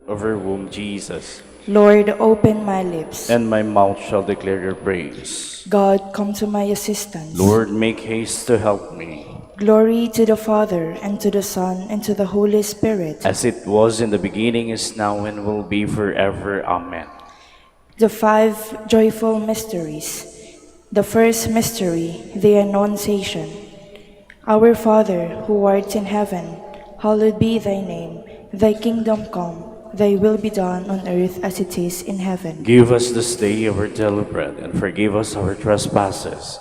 Of her womb, Jesus, Lord, open my lips. and my mouth shall declare your praise. God, come to my assistance. Lord, make haste to help me. Glory to the Father, and to the Son, and to the Holy Spirit. As it was in the beginning, is now, and will be forever. Amen. The five joyful mysteries. The first mystery, the Annunciation. Our Father, who art in heaven, hallowed be thy name. Thy kingdom come, thy will be done on earth as it is in heaven. Give us this day our daily bread, and forgive us our trespasses,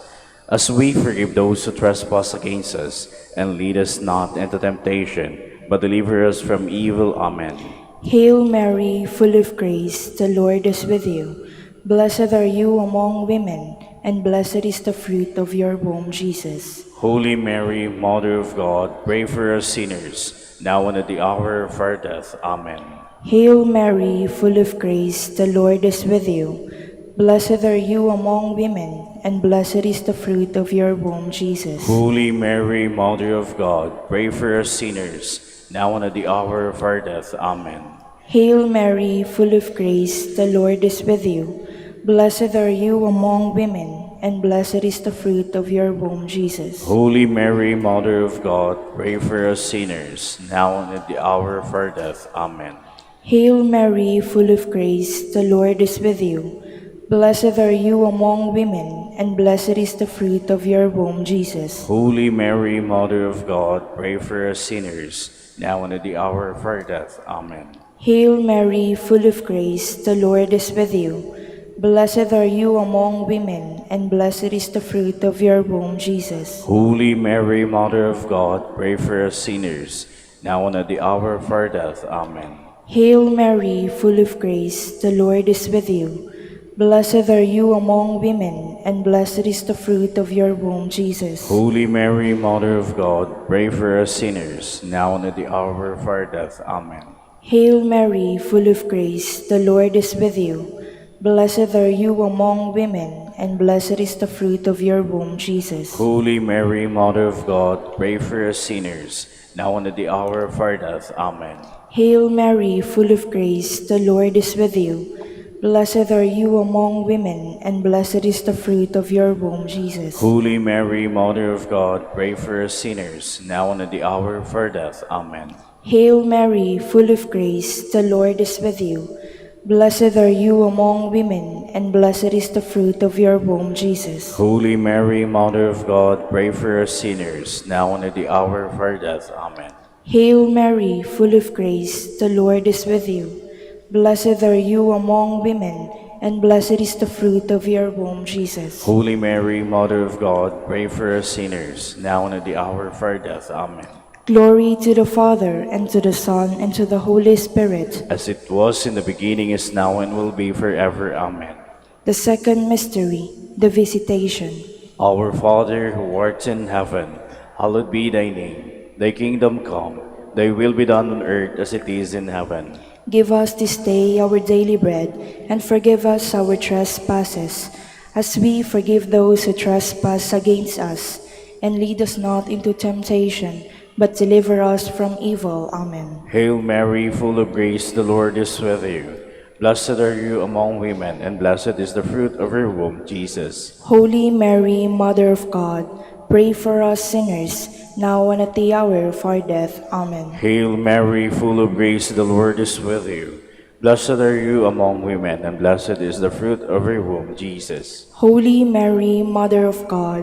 as we forgive those who trespass against us. And lead us not into temptation, but deliver us from evil. Amen. Hail Mary, full of grace, the Lord is with you. Blessed are you among women, and blessed is the fruit of your womb, Jesus. Holy Mary, Mother of God, pray for us sinners, now and at the hour of our death. Amen. Hail Mary, full of grace, the Lord is with you. Blessed are you among women, and blessed is the fruit of your womb, Jesus. Holy Mary, Mother of God, pray for us sinners, now and at the hour of our death. Amen. Hail Mary, full of grace, the Lord is with you. Blessed are you among women, and blessed is the fruit of your womb, Jesus. Holy Mary, Mother of God, pray for us sinners, now and at the hour of our death. Amen. Hail Mary, full of grace, the Lord is with you. Blessed are you among women, and blessed is the fruit of your womb, Jesus. Holy Mary, Mother of God, pray for us sinners, now and at the hour of our death. Amen. Hail Mary, full of grace, the Lord is with you. Blessed are you among women, and blessed is the fruit of your womb, Jesus. Holy Mary, Mother of God, pray for us sinners, now and at the hour of our death. Amen. Hail Mary, full of grace, the Lord is with you. Blessed are you among women, and blessed is the fruit of your womb, Jesus. Holy Mary, Mother of God, pray for us sinners, now and at the hour of our death. Amen. Hail Mary, full of grace, the Lord is with you. Blessed are you among women, and blessed is the fruit of your womb, Jesus. Holy Mary, Mother of God, pray for us sinners, now and at the hour of our death. Amen. Hail Mary, full of grace, the Lord is with you. Blessed are you among women, and blessed is the fruit of your womb, Jesus. Holy Mary, Mother of God, pray for us sinners, now and at the hour of our death. Amen. Hail Mary, full of grace, the Lord is with you. Blessed are you among women, and blessed is the fruit of your womb, Jesus. Holy Mary, Mother of God, pray for us sinners, now and at the hour of our death. Amen. Hail Mary, full of grace, the Lord is with you. Blessed are you among women, and blessed is the fruit of your womb, Jesus. Holy Mary, Mother of God, pray for us sinners, now and at the hour of our death. Amen. Glory to the Father, and to the Son, and to the Holy Spirit. As it was in the beginning, is now, and will be forever. Amen. The second mystery, the Visitation. Our Father, who art in heaven, hallowed be thy name. Thy kingdom come, thy will be done on earth as it is in heaven. Give us this day our daily bread, and forgive us our trespasses, as we forgive those who trespass against us. And lead us not into temptation, but deliver us from evil. Amen. Hail Mary, full of grace, the Lord is with you. Blessed are you among women, and blessed is the fruit of your womb, Jesus. Holy Mary, Mother of God, pray for us sinners, now and at the hour of our death. Amen. Hail Mary, full of grace, the Lord is with you. Blessed are you among women, and blessed is the fruit of your womb, Jesus. Holy Mary, Mother of God,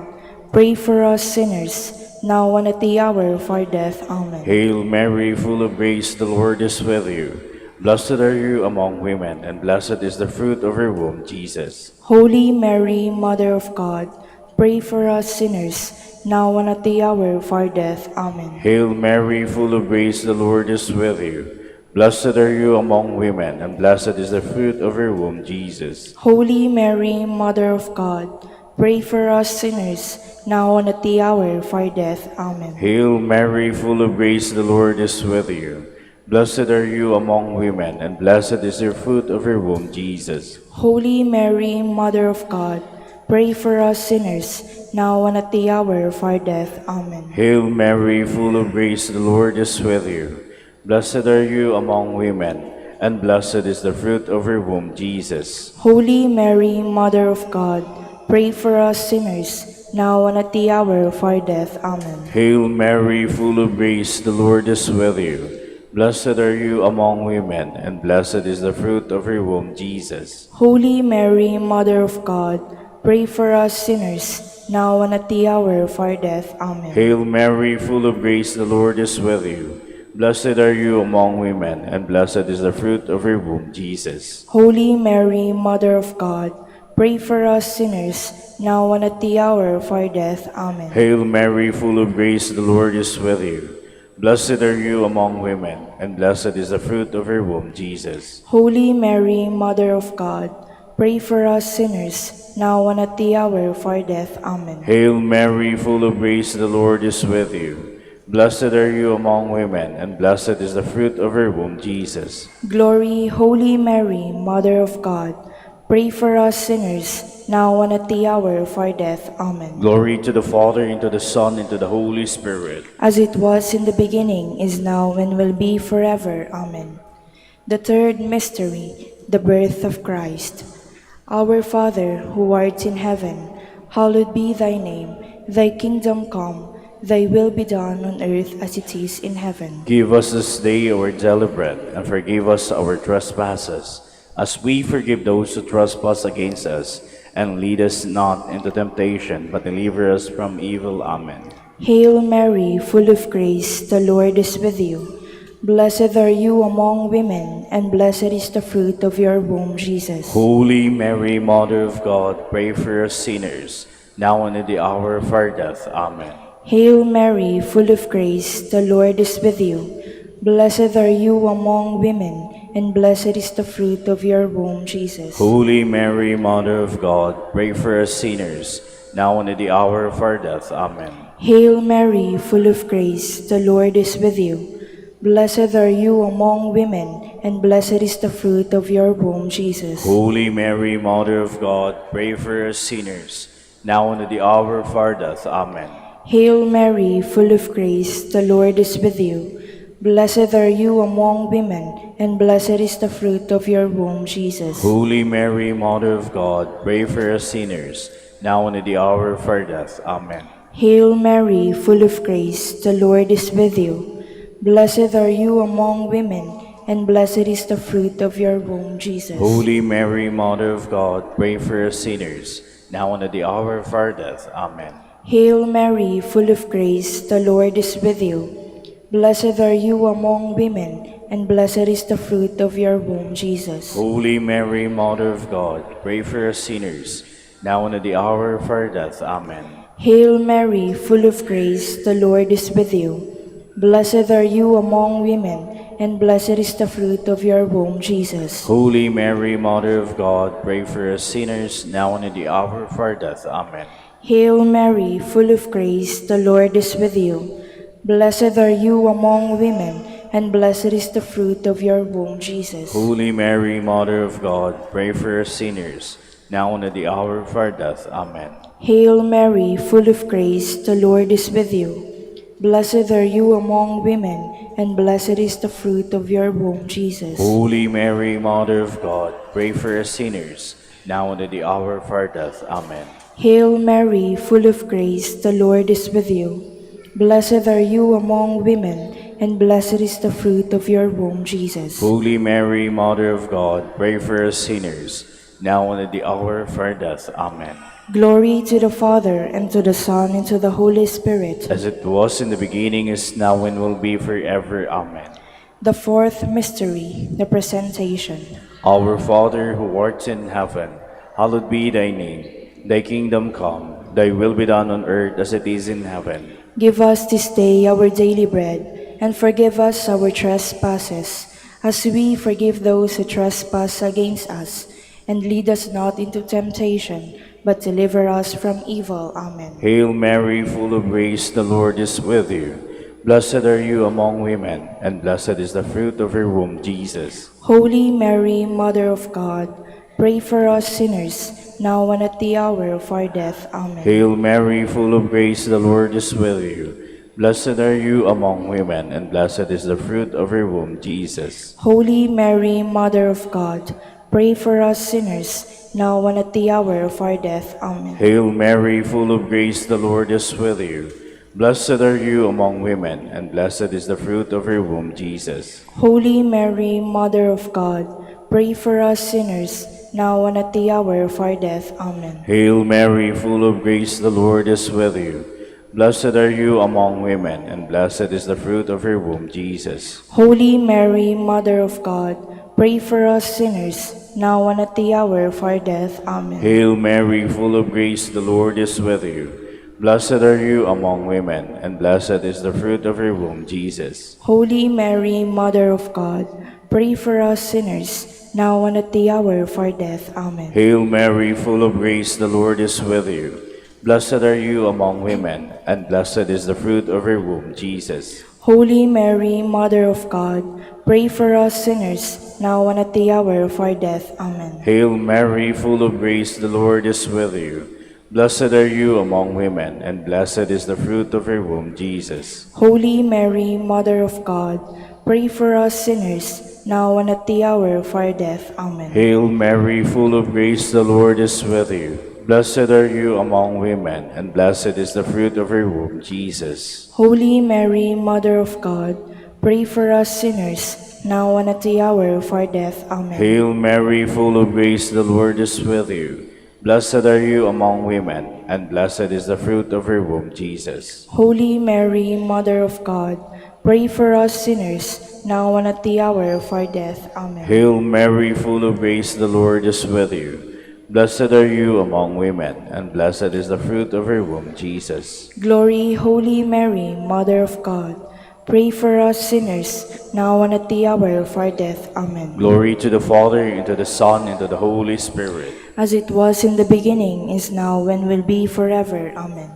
pray for us sinners, now and at the hour of our death. Amen. Hail Mary, full of grace, the Lord is with you. Blessed are you among women, and blessed is the fruit of your womb, Jesus. Holy Mary, Mother of God, pray for us sinners, now and at the hour of our death. Amen. Hail Mary, full of grace, the Lord is with you. Blessed are you among women, and blessed is the fruit of your womb, Jesus. Holy Mary, Mother of God, pray for us sinners, now and at the hour of our death. Amen. Hail Mary, full of grace, the Lord is with you. Blessed are you among women, and blessed is the fruit of your womb, Jesus. Holy Mary, Mother of God, pray for us sinners, now and at the hour of our death. Amen. Hail Mary, full of grace, the Lord is with you. Blessed are you among women, and blessed is the fruit of your womb, Jesus. Holy Mary, Mother of God, pray for us sinners, now and at the hour of our death. Amen. Hail Mary, full of grace, the Lord is with you. Blessed are you among women, and blessed is the fruit of your womb, Jesus. Holy Mary, Mother of God, pray for us sinners, now and at the hour of our death. Amen. Hail Mary, full of grace, the Lord is with you. Blessed are you among women, and blessed is the fruit of your womb, Jesus. Holy Mary, Mother of God, pray for us sinners, now and at the hour of our death. Amen. Hail Mary, full of grace, the Lord is with you. Blessed are you among women, and blessed is the fruit of your womb, Jesus. Holy Mary, Mother of God, pray for us sinners, now and at the hour of our death. Amen. Hail Mary, full of grace, the Lord is with you. Blessed are you among women, and blessed is the fruit of your womb, Jesus. Glory, Holy Mary, Mother of God, pray for us sinners, now and at the hour of our death. Amen. Glory to the Father, and to the Son, and to the Holy Spirit. As it was in the beginning, is now, and will be forever. Amen. The third mystery, the birth of Christ. Our Father, who art in heaven, hallowed be thy name. Thy kingdom come, thy will be done on earth as it is in heaven. Give us this day our daily bread, and forgive us our trespasses, as we forgive those who trespass against us. And lead us not into temptation, but deliver us from evil. Amen. Hail Mary, full of grace, the Lord is with you. Blessed are you among women, and blessed is the fruit of your womb, Jesus. Holy Mary, Mother of God, pray for us sinners, now and at the hour of our death. Amen. Hail Mary, full of grace, the Lord is with you. Blessed are you among women, and blessed is the fruit of your womb, Jesus. Holy Mary, Mother of God, pray for us sinners, now and at the hour of our death. Amen. Hail Mary, full of grace, the Lord is with you. Blessed are you among women, and blessed is the fruit of your womb, Jesus. Holy Mary, Mother of God, pray for us sinners, now and at the hour of our death. Amen. Hail Mary, full of grace, the Lord is with you. Blessed are you among women, and blessed is the fruit of your womb, Jesus. Holy Mary, Mother of God, pray for us sinners, now and at the hour of our death. Amen. Hail Mary, full of grace, the Lord is with you. Blessed are you among women, and blessed is the fruit of your womb, Jesus. Holy Mary, Mother of God, pray for us sinners, now and at the hour of our death. Amen. Hail Mary, full of grace, the Lord is with you. Blessed are you among women, and blessed is the fruit of your womb, Jesus. Holy Mary, Mother of God, pray for us sinners, now and at the hour of our death. Amen. Hail Mary, full of grace, the Lord is with you. Blessed are you among women, and blessed is the fruit of your womb, Jesus. Holy Mary, Mother of God, pray for us sinners, now and at the hour of our death. Amen. Hail Mary, full of grace, the Lord is with you. Blessed are you among women, and blessed is the fruit of your womb, Jesus. Holy Mary, Mother of God, pray for us sinners, now and at the hour of our death. Amen. Hail Mary, full of grace, the Lord is with you. Blessed are you among women, and blessed is the fruit of your womb, Jesus. Holy Mary, Mother of God, pray for us sinners, now and at the hour of our death. Amen. Hail Mary, full of grace, the Lord is with you. Blessed are you among women, and blessed is the fruit of your womb, Jesus. Holy Mary, Mother of God, pray for us sinners, now and at the hour of our death. Amen. Glory to the Father, and to the Son, and to the Holy Spirit. As it was in the beginning, is now, and will be forever. Amen. The fourth mystery, the Presentation. Our Father, who art in heaven, hallowed be thy name. Thy kingdom come, thy will be done on earth as it is in heaven. Give us this day our daily bread, and forgive us our trespasses, as we forgive those who trespass against us. And lead us not into temptation, but deliver us from evil. Amen. Hail Mary, full of grace, the Lord is with you. Blessed are you among women, and blessed is the fruit of your womb, Jesus. Holy Mary, Mother of God, pray for us sinners, now and at the hour of our death. Amen. Hail Mary, full of grace, the Lord is with you. Blessed are you among women, and blessed is the fruit of your womb, Jesus. Holy Mary, Mother of God, pray for us sinners, now and at the hour of our death. Amen. Hail Mary, full of grace, the Lord is with you. Blessed are you among women, and blessed is the fruit of your womb, Jesus. Holy Mary, Mother of God, pray for us sinners, now and at the hour of our death. Amen. Hail Mary, full of grace, the Lord is with you. Blessed are you among women, and blessed is the fruit of your womb, Jesus. Holy Mary, Mother of God, pray for us sinners, now and at the hour of our death. Amen. Hail Mary, full of grace, the Lord is with you. Blessed are you among women, and blessed is the fruit of your womb, Jesus. Holy Mary, Mother of God, pray for us sinners, now and at the hour of our death. Amen. Hail Mary, full of grace, the Lord is with you. Blessed are you among women, and blessed is the fruit of your womb, Jesus. Holy Mary, Mother of God, pray for us sinners, now and at the hour of our death. Amen. Hail Mary, full of grace, the Lord is with you. Blessed are you among women, and blessed is the fruit of your womb, Jesus. Holy Mary, Mother of God, pray for us sinners, now and at the hour of our death. Amen. Hail Mary, full of grace, the Lord is with you. Blessed are you among women, and blessed is the fruit of your womb, Jesus. Holy Mary, Mother of God, pray for us sinners, now and at the hour of our death. Amen. Hail Mary, full of grace, the Lord is with you. Blessed are you among women, and blessed is the fruit of your womb, Jesus. Holy Mary, Mother of God, pray for us sinners, now and at the hour of our death. Amen. Hail Mary, full of grace, the Lord is with you. Blessed are you among women, and blessed is the fruit of your womb, Jesus. Glory, Holy Mary, Mother of God, pray for us sinners, now and at the hour of our death. Amen. Glory to the Father, and to the Son, and to the Holy Spirit. As it was in the beginning, is now, and will be forever. Amen.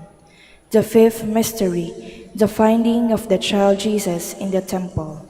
The fifth mystery, the finding of the child Jesus in the temple.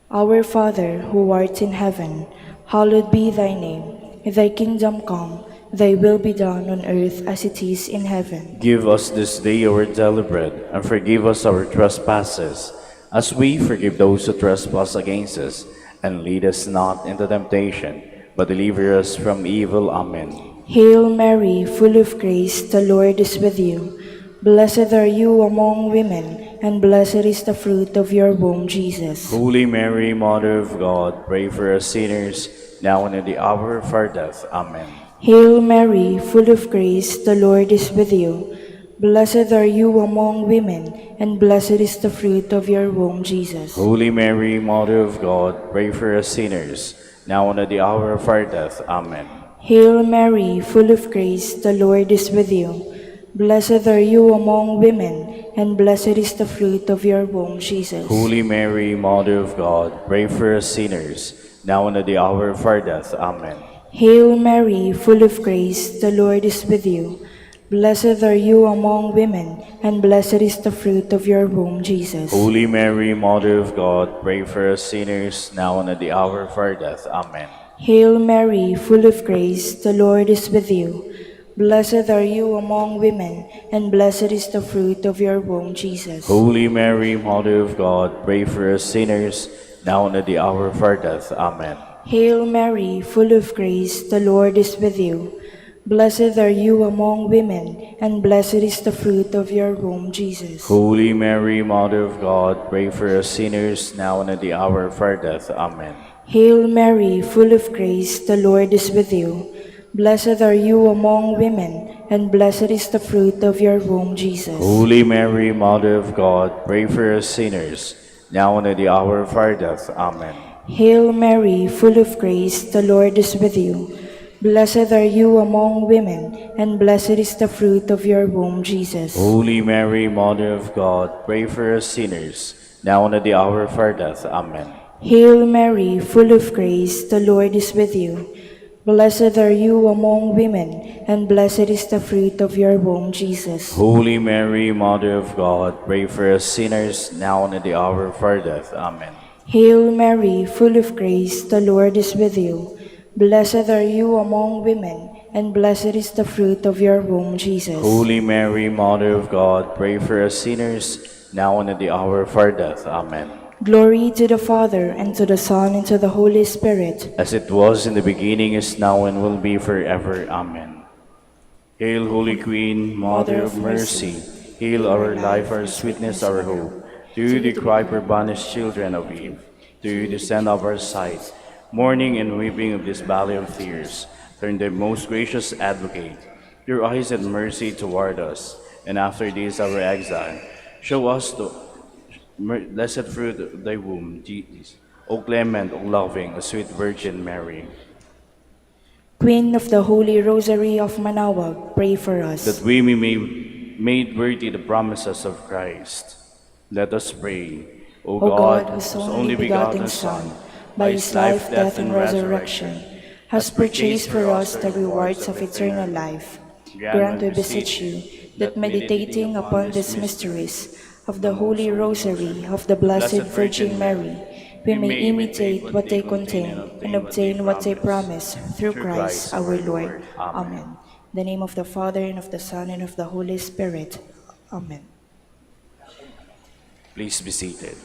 Our Father, who art in heaven, hallowed be thy name. Thy kingdom come, thy will be done on earth as it is in heaven. Give us this day our daily bread, and forgive us our trespasses, as we forgive those who trespass against us. And lead us not into temptation, but deliver us from evil. Amen. Hail Mary, full of grace, the Lord is with you. Blessed are you among women, and blessed is the fruit of your womb, Jesus. Holy Mary, Mother of God, pray for us sinners, now and at the hour of our death. Amen. Hail Mary, full of grace, the Lord is with you. Blessed are you among women, and blessed is the fruit of your womb, Jesus. Holy Mary, Mother of God, pray for us sinners, now and at the hour of our death. Amen. Hail Mary, full of grace, the Lord is with you. Blessed are you among women, and blessed is the fruit of your womb, Jesus. Holy Mary, Mother of God, pray for us sinners, now and at the hour of our death. Amen. Hail Mary, full of grace, the Lord is with you. Blessed are you among women, and blessed is the fruit of your womb, Jesus. Holy Mary, Mother of God, pray for us sinners, now and at the hour of our death. Amen. Hail Mary, full of grace, the Lord is with you. Blessed are you among women, and blessed is the fruit of your womb, Jesus. Holy Mary, Mother of God, pray for us sinners, now and at the hour of our death. Amen. Hail Mary, full of grace, the Lord is with you. Blessed are you among women, and blessed is the fruit of your womb, Jesus. Holy Mary, Mother of God, pray for us sinners, now and at the hour of our death. Amen. Hail Mary, full of grace, the Lord is with you. Blessed are you among women, and blessed is the fruit of your womb, Jesus. Holy Mary, Mother of God, pray for us sinners, now and at the hour of our death. Amen. Hail Mary, full of grace, the Lord is with you. Blessed are you among women, and blessed is the fruit of your womb, Jesus. Holy Mary, Mother of God, pray for us sinners, now and at the hour of our death. Amen. Hail Mary, full of grace, the Lord is with you. Blessed are you among women, and blessed is the fruit of your womb, Jesus. Holy Mary, Mother of God, pray for us sinners, now and at the hour of our death. Amen. Hail Mary, full of grace, the Lord is with you. Blessed are you among women, and blessed is the fruit of your womb, Jesus. Holy Mary, Mother of God, pray for us sinners, now and at the hour of our death. Amen. Glory to the Father, and to the Son, and to the Holy Spirit. As it was in the beginning, is now, and will be forever. Amen. Hail, Holy Queen, Mother of Mercy. Hail our life, our sweetness, our hope. To you the cry, poor banished children of Eve. To you the send of our sight, mourning and weeping of this valley of tears. Turn the most gracious advocate your eyes and mercy toward us, and after this our exile, show us the blessed fruit of thy womb, Jesus. O clement, O loving, O sweet Virgin Mary, Queen of the Holy Rosary of Manaoag, pray for us. that we may be made worthy the promises of Christ. Let us pray. O God, whose whose only begotten Son, by his life, death, and resurrection, has purchased for us the rewards of eternal life, grant, we beseech you, that meditating upon these mysteries of the Holy Rosary of the Blessed Virgin Mary, we may imitate what they contain and obtain what they promise, through Christ our Lord. Amen. In the name of the Father, and of the Son, and of the Holy Spirit. Amen. Please be seated.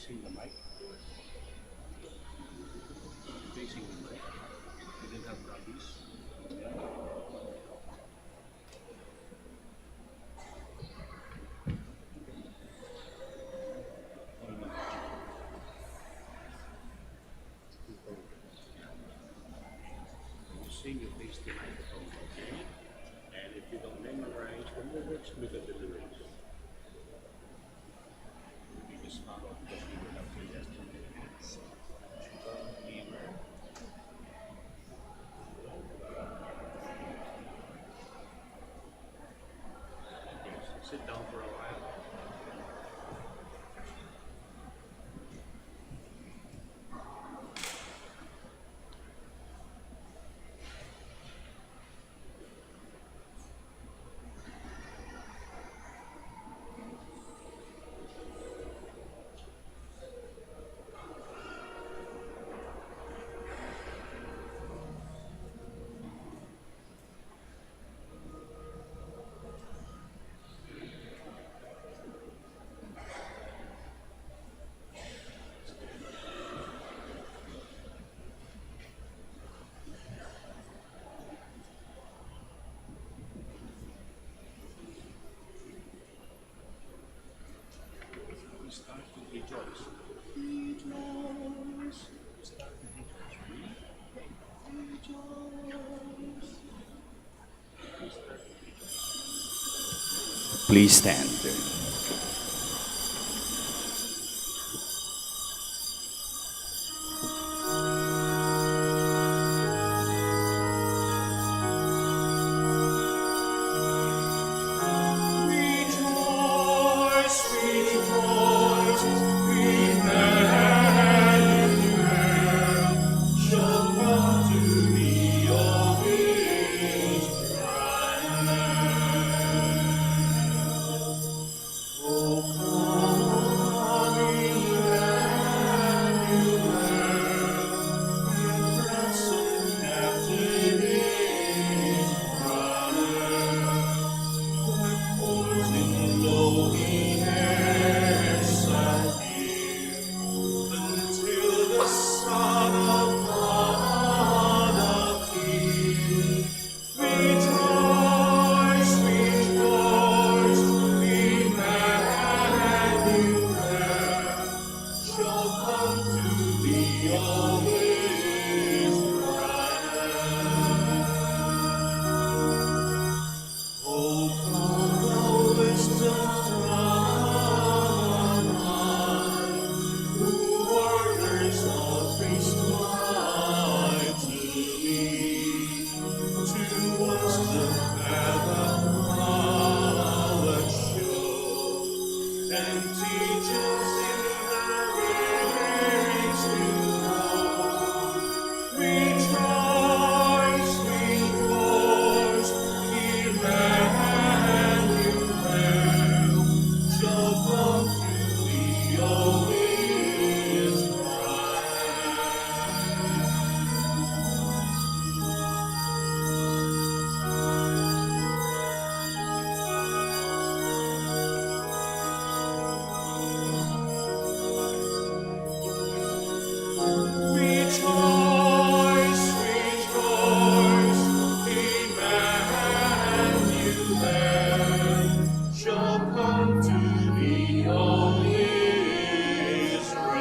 facing the mic. Facing the mic. You didn't have copies. You sing, you face the microphone, okay? And if you don't memorize the lyrics, look at the lyrics. You just follow because we were up here yesterday. Sit down for a while. We start to rejoice. Rejoice. We start to rejoice. Rejoice. We start to rejoice. Please stand. Rejoice, rejoice, Emmanuel shall come to thee, O Israel. O come, Emmanuel, and ransom captive Israel. Until the Son of God appear. Rejoice, rejoice, Emmanuel shall come to thee, O Israel. O come, the wisdom from high, who orders all things mightily, to us the path of knowledge show, and teach us in the ways to know. Rejoice, rejoice, Emmanuel shall come to thee, O Israel. Rejoice, rejoice, Emmanuel shall come to thee, O Israel.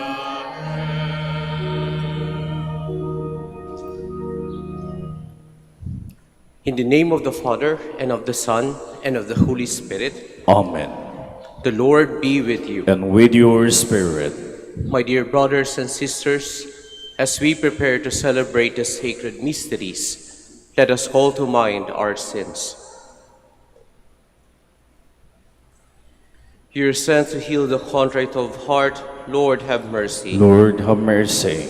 In the name of the Father, and of the Son, and of the Holy Spirit, Amen. the Lord be with you. And with your spirit. My dear brothers and sisters, as we prepare to celebrate the sacred mysteries, let us call to mind our sins. You are sent to heal the contrite of heart. Lord, have mercy. Lord, have mercy.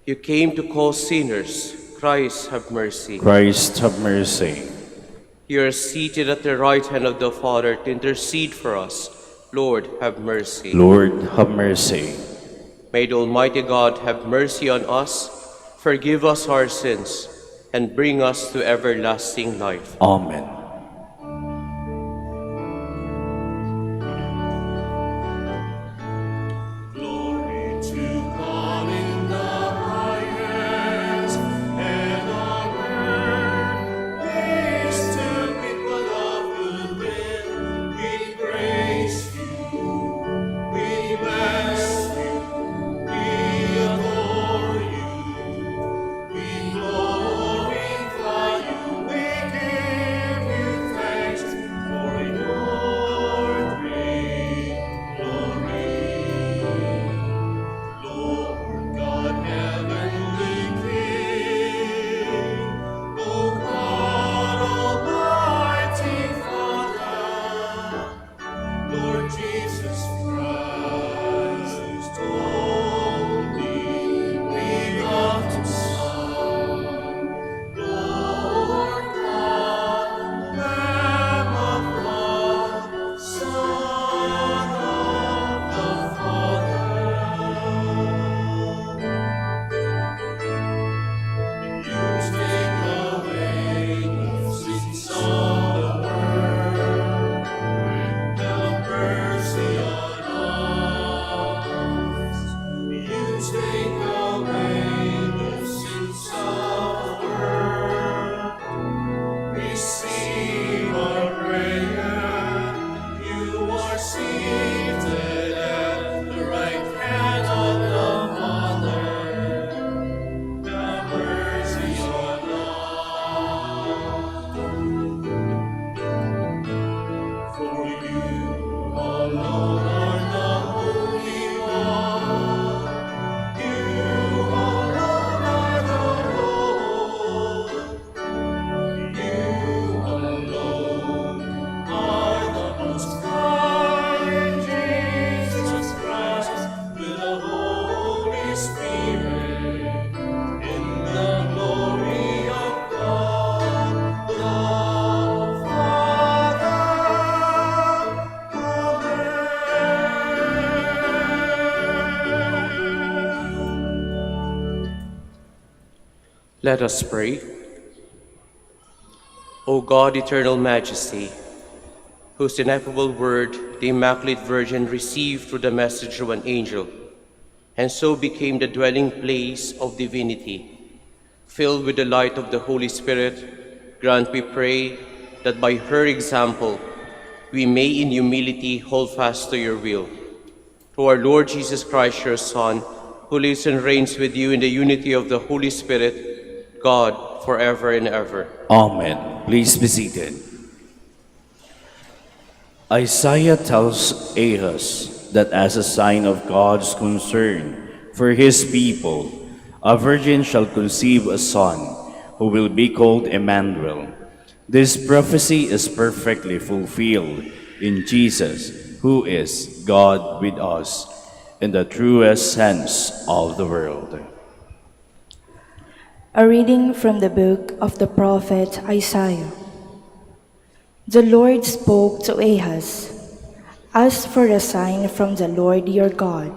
You came to call sinners. Christ, have mercy. Christ, have mercy. You are seated at the right hand of the Father to intercede for us. Lord, have mercy. Lord, have mercy. May the Almighty God have mercy on us, forgive us our sins, and bring us to everlasting life. Amen. Let us pray. O God, eternal majesty, whose ineffable word the Immaculate Virgin received through the message of an angel, and so became the dwelling place of divinity, filled with the light of the Holy Spirit, grant, we pray, that by her example we may in humility hold fast to your will. Through our Lord Jesus Christ, your Son, who lives and reigns with you in the unity of the Holy Spirit, God, forever and ever. Amen. Please be seated. Isaiah tells Ahaz that as a sign of God's concern for his people, a virgin shall conceive a son who will be called Emmanuel. This prophecy is perfectly fulfilled in Jesus, who is God with us in the truest sense of the word. A reading from the book of the prophet Isaiah. The Lord spoke to Ahaz, "Ask for a sign from the Lord your God.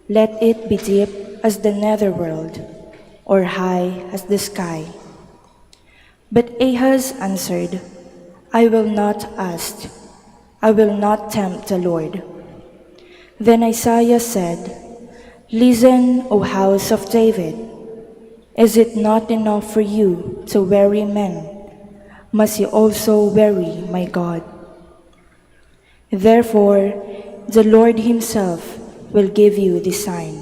Let it be deep as the netherworld, or high as the sky." But Ahaz answered, "I will not ask. I will not tempt the Lord." Then Isaiah said, "Listen, O house of David. Is it not enough for you to weary men? Must you also weary my God? Therefore, the Lord himself will give you this sign.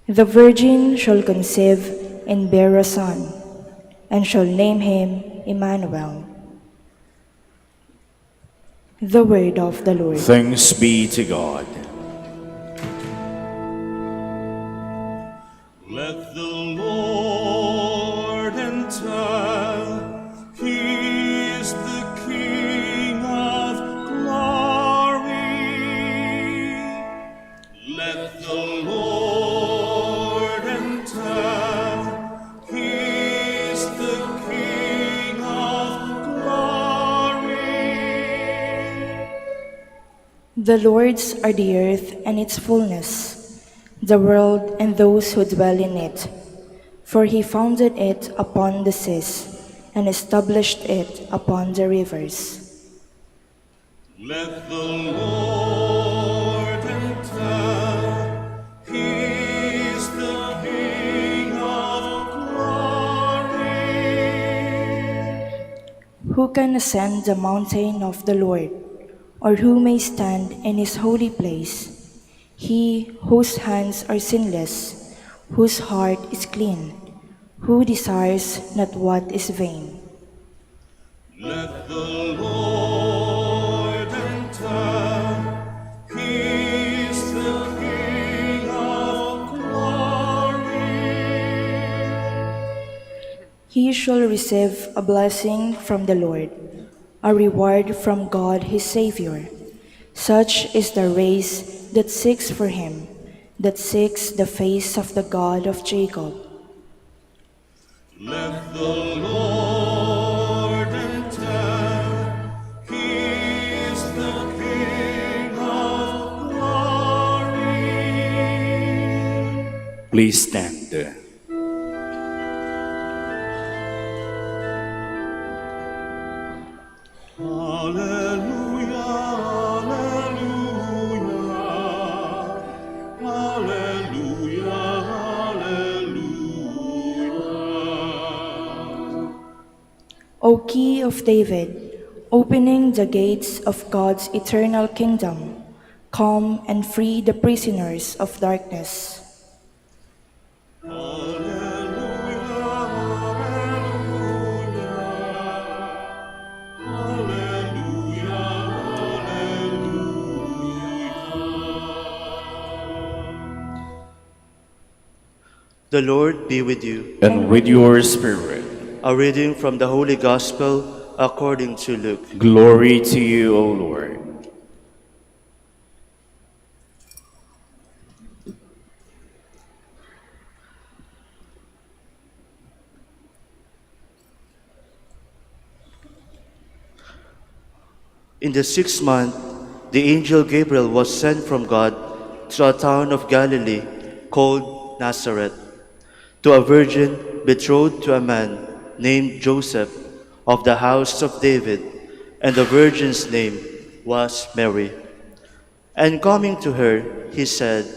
The virgin shall conceive and bear a son, and shall name him Emmanuel." The word of the Lord. Thanks be to God. Let the Lord enter, he is the King of glory. Let the Lord enter, he is the King of glory. The Lord's are the earth and its fullness, the world and those who dwell in it. For he founded it upon the seas and established it upon the rivers. Let the Lord enter, he is the King of glory. Who can ascend the mountain of the Lord, or who may stand in his holy place? He whose hands are sinless, whose heart is clean, who desires not what is vain. Let the Lord enter, he is the King of glory. He shall receive a blessing from the Lord, a reward from God his Savior. Such is the race that seeks for him, that seeks the face of the God of Jacob. Let the Lord enter, he is the King of glory. Please stand. Hallelujah, hallelujah, hallelujah, hallelujah. O Key of David, opening the gates of God's eternal kingdom, come and free the prisoners of darkness. The Lord be with you. And with your spirit. A reading from the Holy Gospel according to Luke. Glory to you, O Lord. In the 6th month, the angel Gabriel was sent from God to a town of Galilee called Nazareth, to a virgin betrothed to a man named Joseph of the house of David, and the virgin's name was Mary. And coming to her, he said,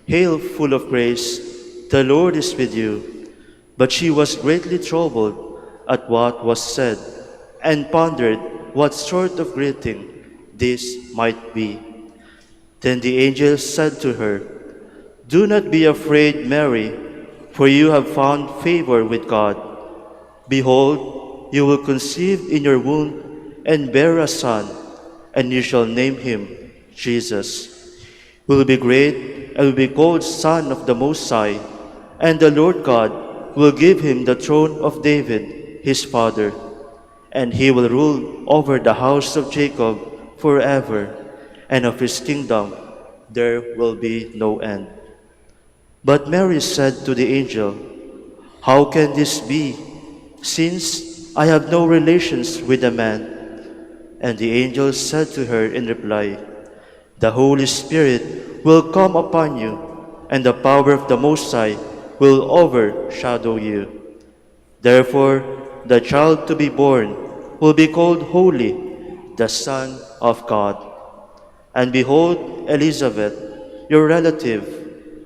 "Hail, full of grace, the Lord is with you." But she was greatly troubled at what was said, and pondered what sort of greeting this might be. Then the angel said to her, "Do not be afraid, Mary, for you have found favor with God. Behold, you will conceive in your womb and bear a son, and you shall name him Jesus. He will be great and will be called Son of the Most High, and the Lord God will give him the throne of David, his father, and he will rule over the house of Jacob forever, and of his kingdom there will be no end." But Mary said to the angel, "How can this be, since I have no relations with a man?" And the angel said to her in reply, "The Holy Spirit will come upon you, and the power of the Most High will overshadow you. Therefore, the child to be born will be called Holy, the Son of God. And behold, Elizabeth, your relative,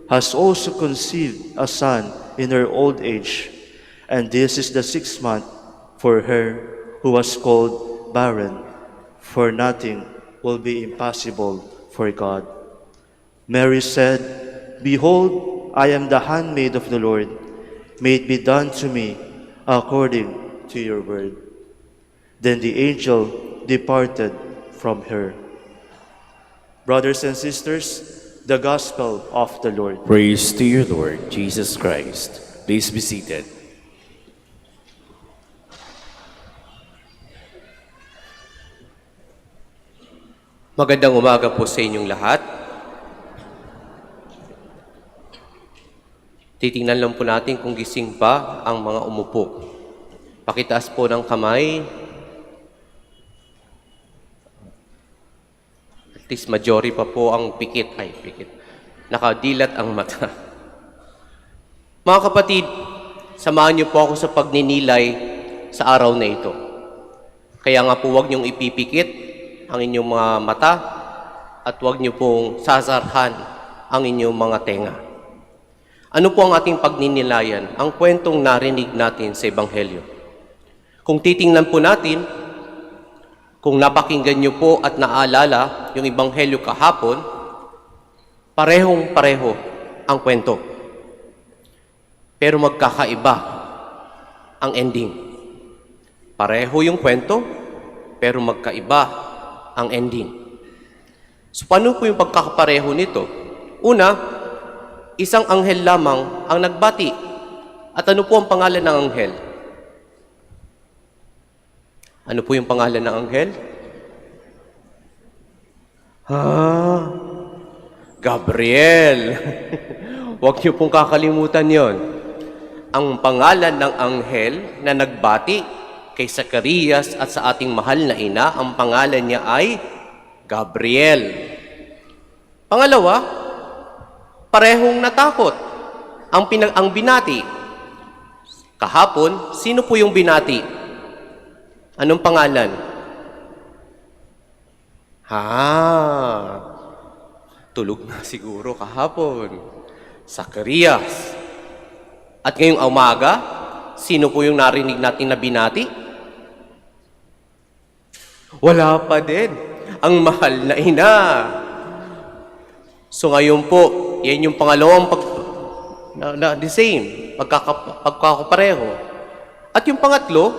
has also conceived a son in her old age, and this is the 6th month for her who was called barren, for nothing will be impossible for God." Mary said, "Behold, I am the handmaid of the Lord. May it be done to me according to your word." Then the angel departed from her. Brothers and sisters, the Gospel of the Lord. Praise to you, Lord Jesus Christ. Please be seated. Magandang umaga po sa inyong lahat. Titingnan lang po natin kung gising pa ang mga umupo. Pakitaas po ng kamay. At least majority pa po ang pikit. Nakadilat ang mata. Mga kapatid, samahan niyo po ako sa pagninilay sa araw na ito. Kaya nga po huwag niyong ipipikit ang inyong mga mata at huwag niyo pong sasarhan ang inyong mga tenga. Ano po ang ating pagninilayan? Ang kwentong narinig natin sa Ebanghelyo. Kung titingnan po natin, kung napakinggan niyo po at naalala yung Ebanghelyo kahapon, parehong-pareho ang kwento. Pero magkakaiba ang ending. Pareho yung kwento, pero magkaiba ang ending. So paano po yung pagkakapareho nito? Una, isang anghel lamang ang nagbati. At ano po ang pangalan ng anghel? Ano po yung pangalan ng anghel? Gabriel. Huwag niyo pong kakalimutan yon. Ang pangalan ng anghel na nagbati kay Zacarias at sa ating mahal na ina, ang pangalan niya ay Gabriel. Pangalawa, parehong natakot ang binati. Kahapon, sino po yung binati? Anong pangalan? Tulog na siguro kahapon. Zacarias. At ngayong umaga, sino po yung narinig natin na binati? Wala pa din. Ang mahal na ina. So ngayon po, yan yung pangalawang the same, pagkakapareho. At yung pangatlo,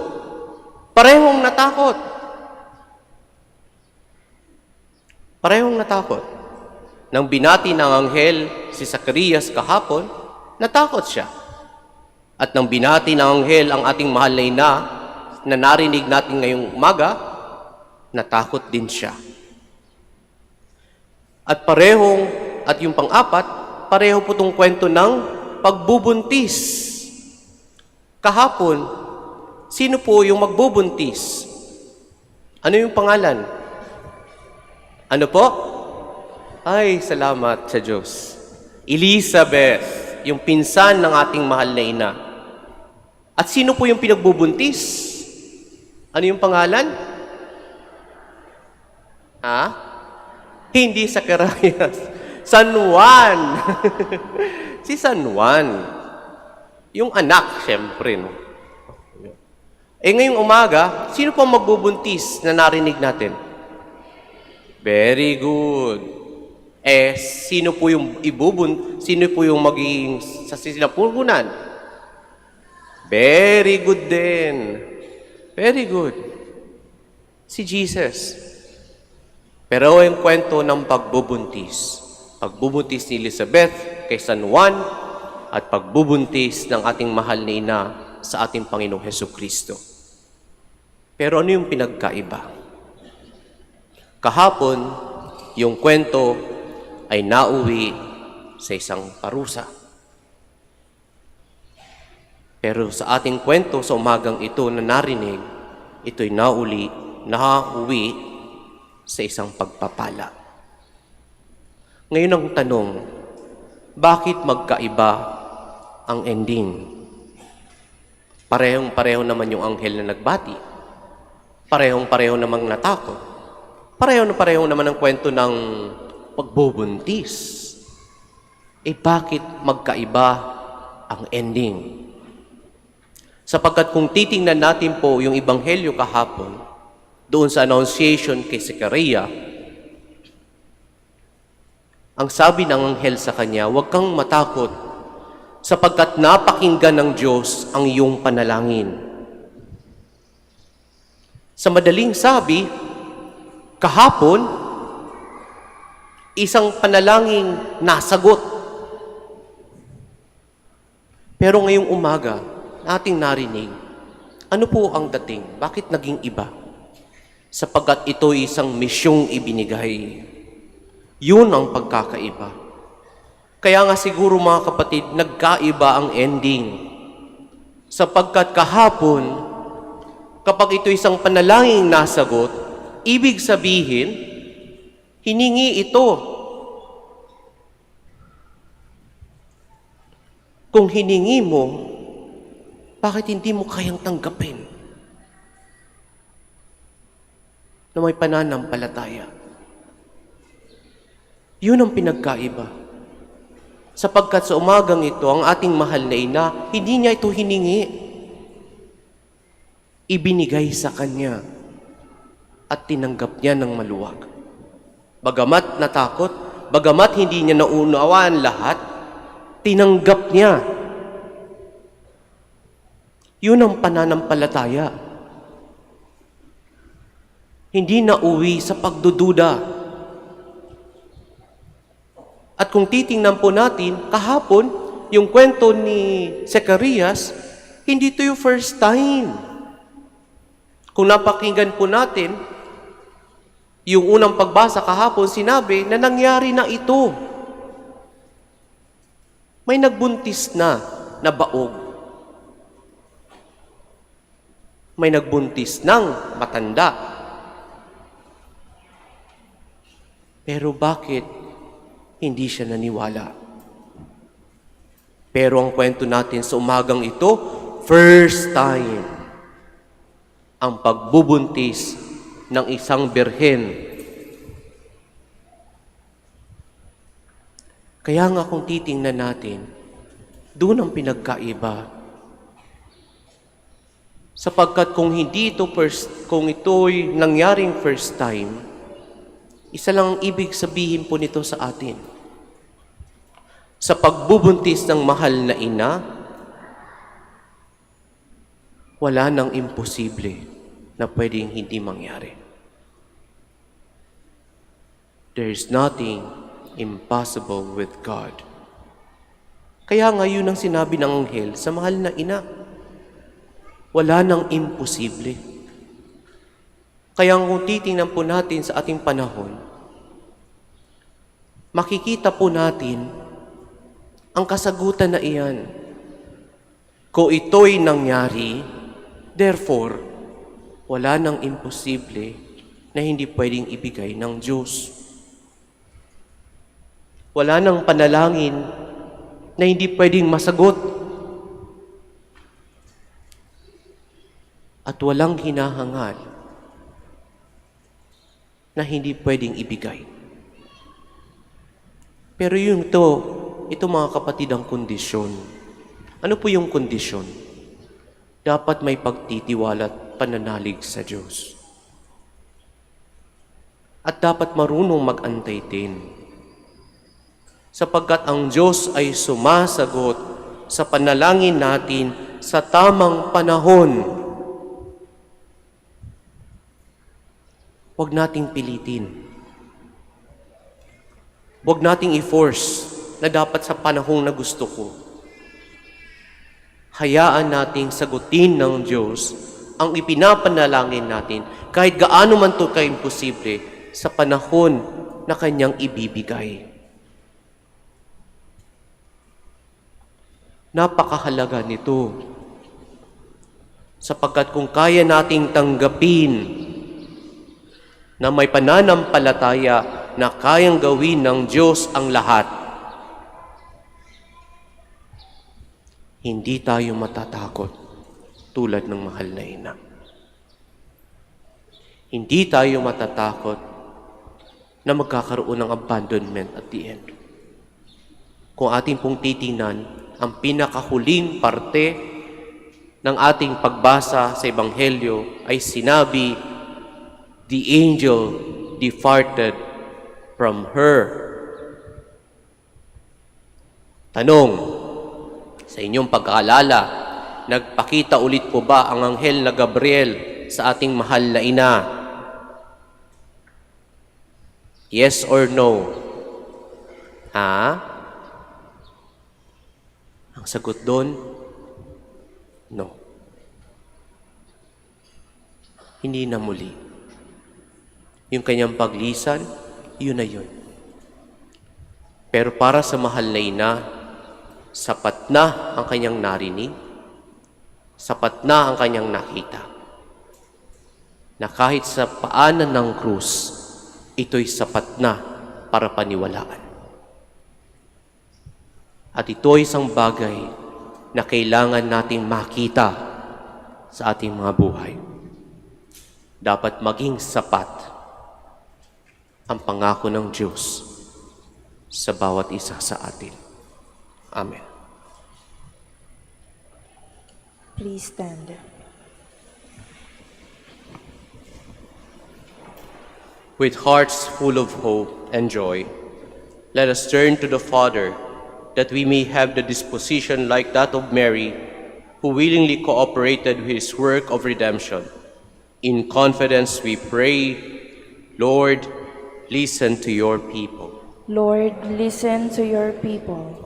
parehong natakot. Parehong natakot. Nang binati ng anghel si Zacarias kahapon, natakot siya. At nang binati ng anghel ang ating mahal na ina, na narinig natin ngayong umaga, natakot din siya. At yung pang-apat, pareho po itong kwento ng pagbubuntis. Kahapon, sino po yung magbubuntis? Ano yung pangalan? Ano po? Ay, salamat sa Diyos. Elizabeth, yung pinsan ng ating mahal na ina. At sino po yung pinagbubuntis? Ano yung pangalan? Ha? Hindi Zacarias. San Juan. Si San Juan. Yung anak, syempre, no? Ngayong umaga, sino po magbubuntis na narinig natin? Very good. Sino po yung sino po yung magiging sa sinapunan? Very good din. Very good. Si Jesus. Pero yung kwento ng pagbubuntis ni Elizabeth kay San Juan at pagbubuntis ng ating mahal na ina sa ating Panginoong Hesukristo. Pero ano yung pinagkaiba? Kahapon, yung kwento ay nauwi sa isang parusa. Pero sa ating kwento sa umagang ito na narinig, ito'y nauwi sa isang pagpapala. Ngayon ang tanong, bakit magkaiba ang ending? Parehong-pareho naman yung anghel na nagbati. Parehong-pareho namang natakot. Pareho naman ang kwento ng pagbubuntis. Bakit magkaiba ang ending? Sapagkat kung titingnan natin po yung ebanghelyo kahapon, doon sa annunciation kay Zechariah, ang sabi ng anghel sa kanya, huwag kang matakot, sapagkat napakinggan ng Diyos ang iyong panalangin. Sa madaling sabi, kahapon, isang panalangin nasagot. Pero ngayong umaga, ating narinig, ano po ang dating? Bakit naging iba? Sapagkat ito isang misyong ibinigay. Yun ang pagkakaiba. Kaya nga siguro mga kapatid, nagkaiba ang ending. Sapagkat kahapon, kapag ito isang panalangin nasagot, ibig sabihin, hiningi ito. Kung hiningi mo, bakit hindi mo kayang tanggapin na may pananampalataya? Yun ang pinagkaiba. Sapagkat sa umagang ito, ang ating mahal na ina, hindi niya ito hiningi. Ibinigay sa kanya at tinanggap niya ng maluwag. Bagamat natakot, bagamat hindi niya naunawaan lahat, tinanggap niya. Yun ang pananampalataya. Hindi na uwi sa pagdududa. At kung titingnan po natin, kahapon, yung kwento ni Zacarias, hindi ito yung first time. Kung napakinggan po natin, yung unang pagbasa kahapon, sinabi na nangyari na ito. May nagbuntis na baog. May nagbuntis ng matanda. Pero bakit hindi siya naniwala? Pero ang kwento natin sa umagang ito, first time ang pagbubuntis ng isang birhen. Kaya nga kung titingnan natin, doon ang pinagkaiba. Sapagkat kung ito'y nangyaring first time, isa lang ang ibig sabihin po nito sa atin. Sa pagbubuntis ng mahal na ina, wala nang imposible na pwedeng hindi mangyari. There is nothing impossible with God. Kaya ngayon ang sinabi ng anghel sa mahal na ina, wala nang imposible. Kaya kung titingnan po natin sa ating panahon, makikita po natin ang kasagutan na iyan. Kung ito'y nangyari, therefore, wala nang imposible na hindi pwedeng ibigay ng Diyos. Wala nang panalangin na hindi pwedeng masagot. at walang hinahangad na hindi pwedeng ibigay. Pero ito mga kapatid ang kondisyon. Ano po yung kondisyon? Dapat may pagtitiwala at pananalig sa Diyos. At dapat marunong mag-antay din. Sapagkat ang Diyos ay sumasagot sa panalangin natin sa tamang panahon. Huwag nating pilitin. Huwag nating i-force na dapat sa panahon na gusto ko. Hayaan nating sagutin ng Diyos ang ipinapanalangin natin kahit gaano man ito ka-imposible sa panahon na Kanyang ibibigay. Napakahalaga nito sapagkat kung kaya nating tanggapin na may pananampalataya na kayang gawin ng Diyos ang lahat, hindi tayo matatakot tulad ng mahal na ina. Hindi tayo matatakot na magkakaroon ng abandonment at the end. Kung ating pong titingnan, ang pinakahuling parte ng ating pagbasa sa Ebanghelyo ay sinabi, the angel departed from her. Tanong, sa inyong pagkaalala, nagpakita ulit po ba ang anghel na Gabriel sa ating mahal na ina? Yes or no? Ang sagot doon, no. Hindi na muli. Yung kanyang paglisan, yun na yun. Pero para sa mahal na ina, sapat na ang kanyang narinig, sapat na ang kanyang nakita, na kahit sa paanan ng krus, ito'y sapat na para paniwalaan. At ito'y isang bagay na kailangan nating makita sa ating mga buhay. Dapat maging sapat ang pangako ng Diyos sa bawat isa sa atin. Amen. Please stand. With hearts full of hope and joy, let us turn to the Father, that we may have the disposition like that of Mary, who willingly cooperated with His work of redemption. In confidence we pray, Lord, listen to your people. Lord, listen to your people.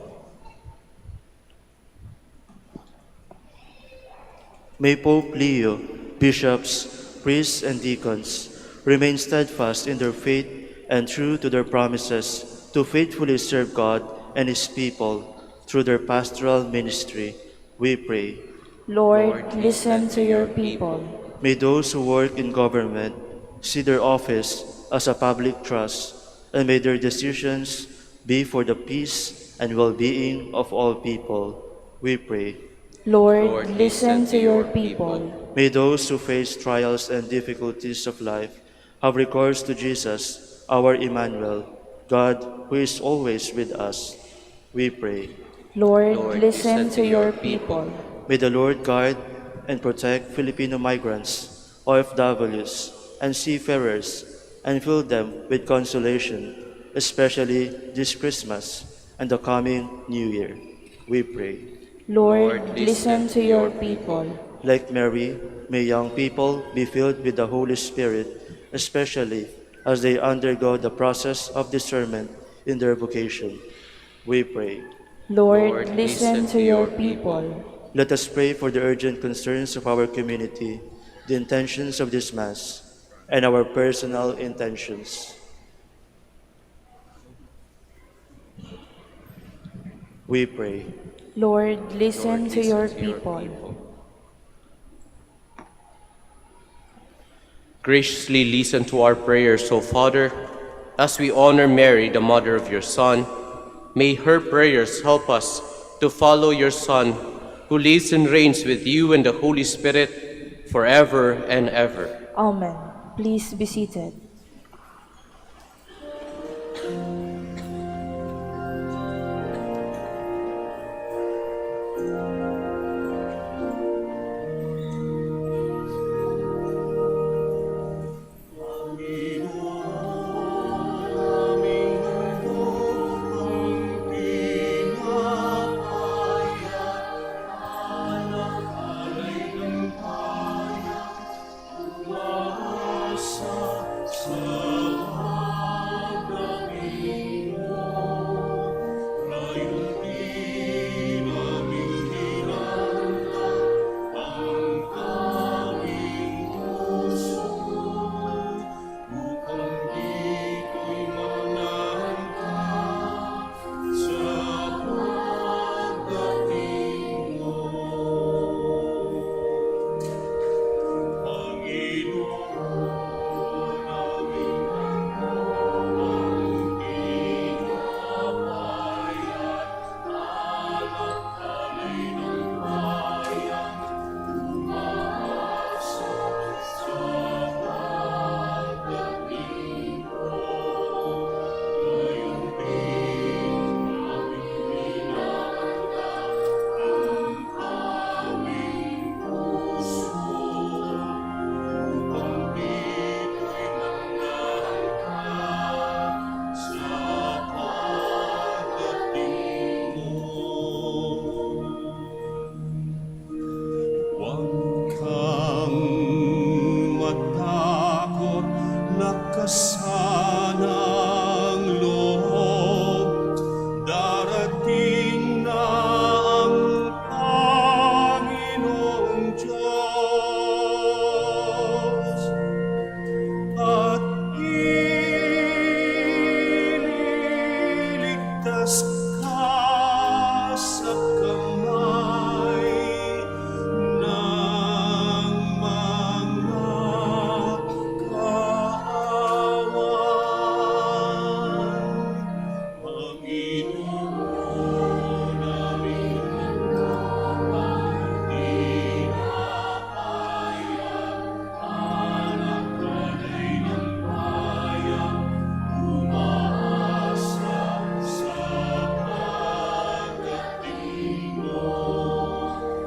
May Pope Leo, bishops, priests, and deacons remain steadfast in their faith and true to their promises to faithfully serve God and His people through their pastoral ministry, we pray. Lord, listen to your people. May those who work in government see their office as a public trust, and may their decisions be for the peace and well-being of all people, we pray. Lord, listen to your people. May those who face trials and difficulties of life have recourse to Jesus, our Emmanuel, God who is always with us, we pray. Lord, listen to your people. May the Lord guard and protect Filipino migrants, OFWs, and seafarers, and fill them with consolation, especially this Christmas and the coming New Year, we pray. Lord, listen to your people. Like Mary, may young people be filled with the Holy Spirit, especially as they undergo the process of discernment in their vocation. We pray. Lord, listen to your people. Let us pray for the urgent concerns of our community, the intentions of this Mass, and our personal intentions. We pray. Lord, listen to your people. Graciously listen to our prayers, O Father, as we honor Mary, the mother of your Son. May her prayers help us to follow your Son, who lives and reigns with you and the Holy Spirit, forever and ever. Amen. Please be seated. Huwag kang matakot na kasanang loob. Darating na ang Panginoong Diyos at ililigtas ka sa kamay ng mga kaawan. Panginoon namin ang tinapayang anak kanay ng bayan, umaasa sa pagdating mo.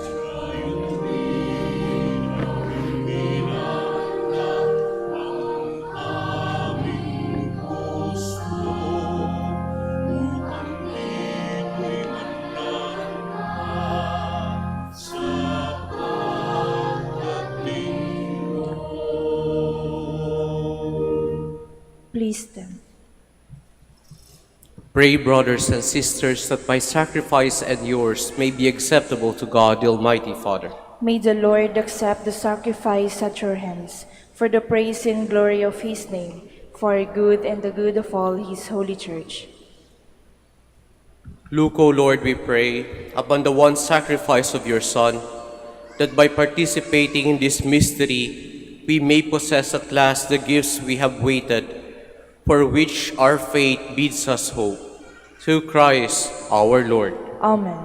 Gayon din aming pinangarap ang aming puso, upang dito'y manlangka sa pagdating mo. Please stand. Pray, brothers and sisters, that my sacrifice and yours may be acceptable to God, the Almighty Father. May the Lord accept the sacrifice at your hands for the praise and glory of his name, for our good and the good of all his holy church. Look, O Lord, we pray, upon the one sacrifice of your Son, that by participating in this mystery, we may possess at last the gifts we have waited, for which our faith bids us hope. Through Christ our Lord. Amen.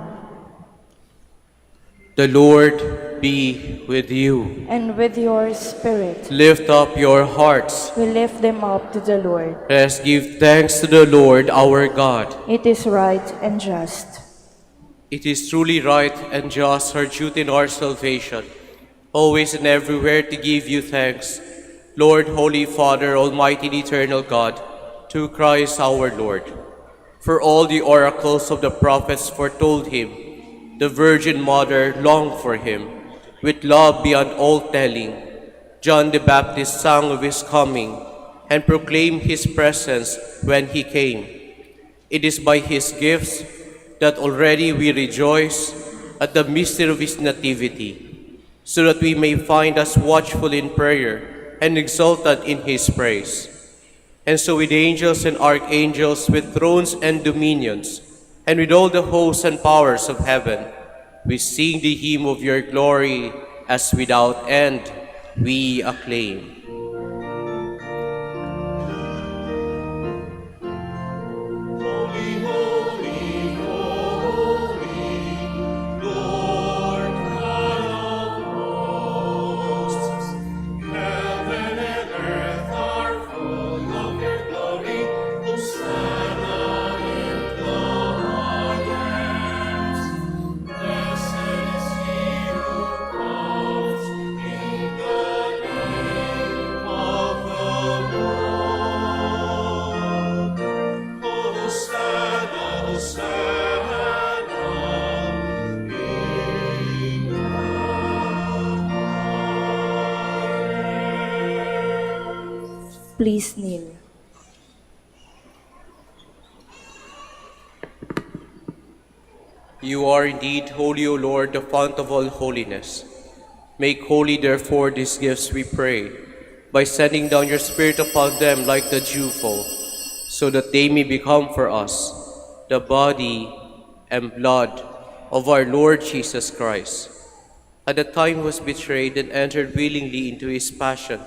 The Lord be with you. And with your spirit, Lift up your hearts. we lift them up to the Lord. Let us give thanks to the Lord our God. It is right and just. It is truly right and just, our duty and our salvation, always and everywhere to give you thanks, Lord, Holy Father, Almighty and Eternal God, through Christ our Lord. For all the oracles of the prophets foretold him, the Virgin Mother longed for him, with love beyond all telling. John the Baptist sang of his coming, and proclaimed his presence when he came. It is by his gifts that already we rejoice at the mystery of his nativity, so that we may find us watchful in prayer and exultant in his praise. And so with angels and archangels, with thrones and dominions, and with all the hosts and powers of heaven, we sing the hymn of your glory, as without end we acclaim. Holy, holy, holy, Lord God of hosts, Please kneel. You are indeed holy, O Lord, the fount of all holiness. Make holy, therefore, these gifts, we pray, by sending down your Spirit upon them like the dewfall, so that they may become for us the body and blood of our Lord Jesus Christ. At the time he was betrayed and entered willingly into his passion,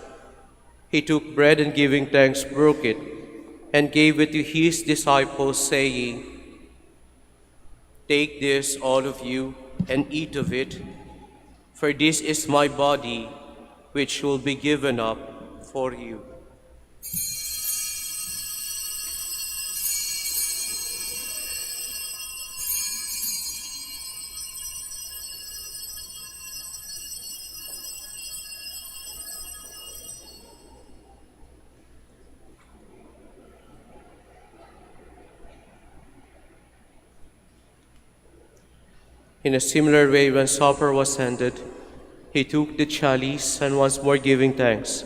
he took bread and giving thanks broke it and gave it to his disciples, saying, "Take this, all of you, and eat of it, for this is my body, which will be given up for you." In a similar way, when supper was ended, he took the chalice, and once more giving thanks,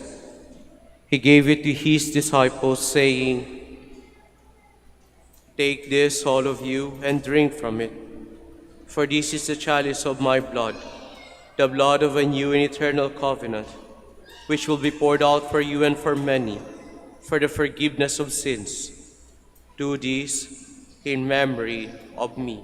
he gave it to his disciples, saying, "Take this, all of you, and drink from it, for this is the chalice of my blood, the blood of a new and eternal covenant, which will be poured out for you and for many, for the forgiveness of sins. Do this in memory of me."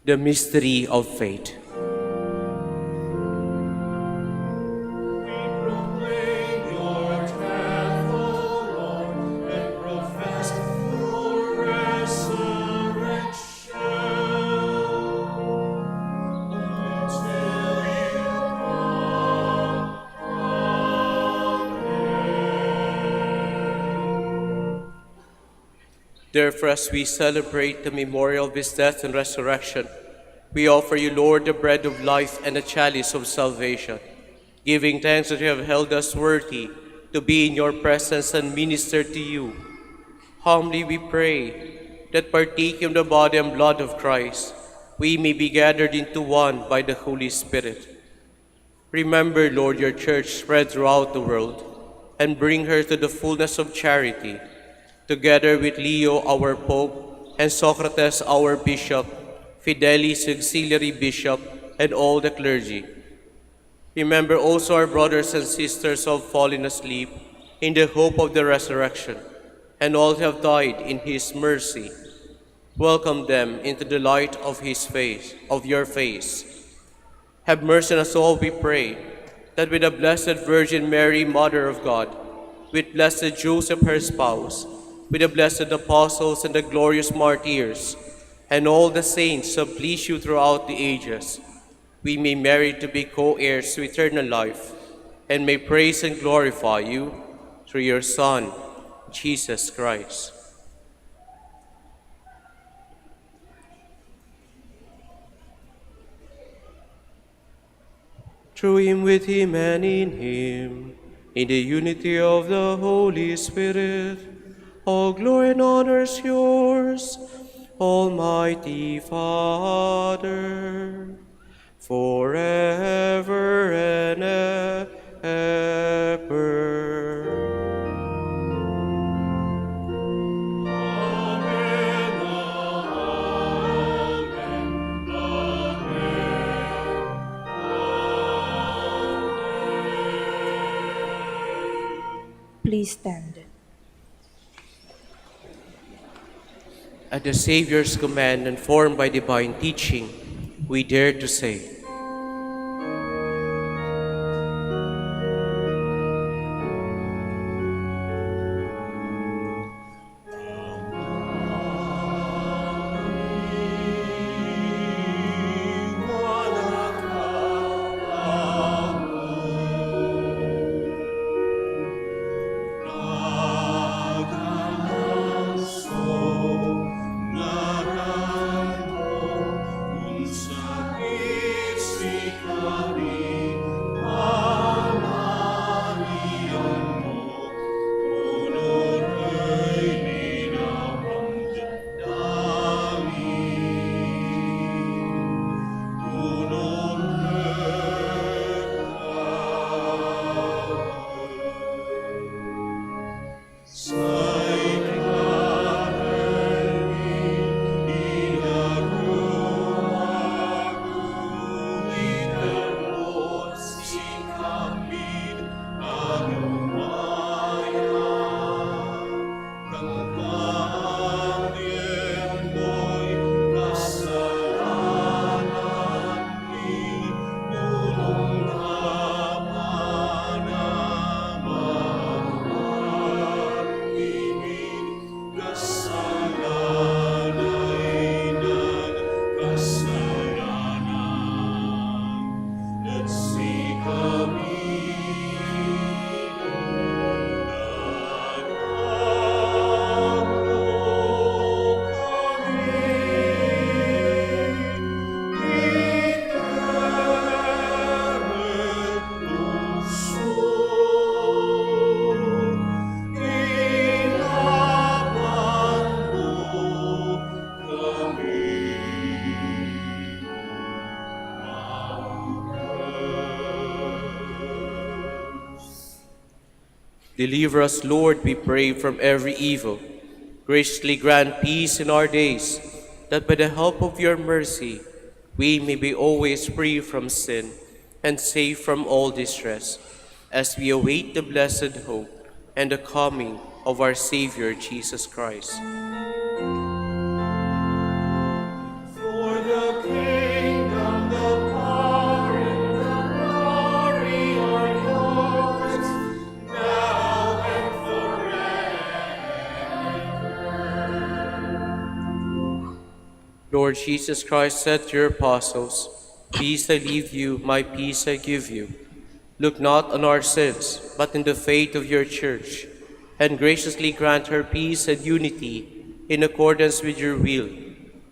The mystery of faith. Proclaim your death, O Lord, and profess your resurrection until you come. Amen. Therefore, as we celebrate the memorial of his death and resurrection, we offer you, Lord, the bread of life and the chalice of salvation, giving thanks that you have held us worthy to be in your presence and minister to you. Humbly we pray that, partaking of the body and blood of Christ, we may be gathered into one by the Holy Spirit. Remember, Lord, your church spread throughout the world, and bring her to the fullness of charity, together with Leo, our Pope, and Socrates, our Bishop, Fidelis, Auxiliary Bishop, and all the clergy. Remember also our brothers and sisters who have fallen asleep in the hope of the resurrection, and all who have died in his mercy. Welcome them into the light of his face, of your face. Have mercy on us all, we pray, that with the Blessed Virgin Mary, Mother of God, with blessed Joseph, her spouse, with the blessed apostles and the glorious martyrs, and all the saints who please you throughout the ages, we may merit to be co-heirs to eternal life, and may praise and glorify you through your Son, Jesus Christ. Through him, with him, and in him, in the unity of the Holy Spirit, all glory and honor is yours, Almighty Father, forever and ever. Amen, amen, amen. Please stand. At the Savior's command and formed by divine teaching, we dare to say, Deliver us, Lord, we pray, from every evil. Graciously grant peace in our days, that by the help of your mercy we may be always free from sin and safe from all distress, as we await the blessed hope and the coming of our Savior Jesus Christ. For the kingdom, the power, and the glory are yours, now and forever. Lord Jesus Christ said to your apostles, "Peace I leave you, my peace I give you. Look not on our sins, but in the faith of your church, and graciously grant her peace and unity in accordance with your will,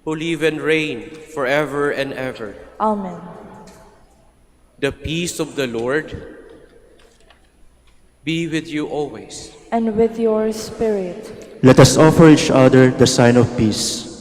who live and reign forever and ever." Amen. The peace of the Lord be with you always. And with your spirit. Let us offer each other the sign of peace.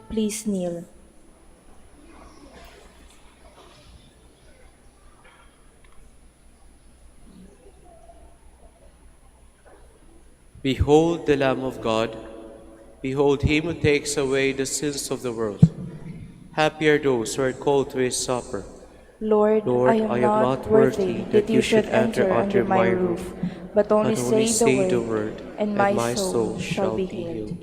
Please kneel. Behold the Lamb of God. Behold him who takes away the sins of the world. Happy are those who are called to his supper. Lord, Lord, I am not worthy that you should enter under my roof, but only say the word, and my soul shall be healed.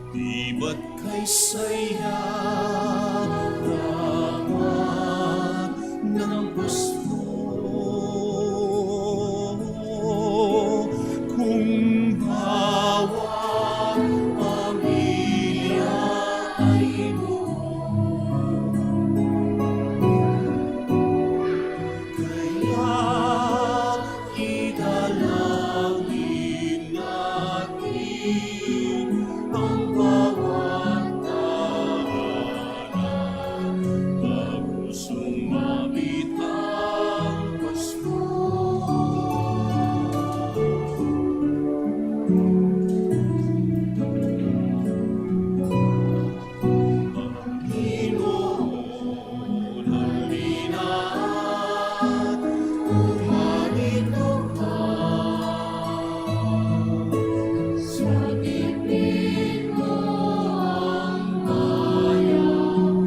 Di ba't kay saya raman ng gusto kung bawat pamilya ay kaya idalangin natin ang bawat tahanan na gustong mabit ang Pasko. Panginoon, halina at umarito ka. Sagipin mo ang bayan,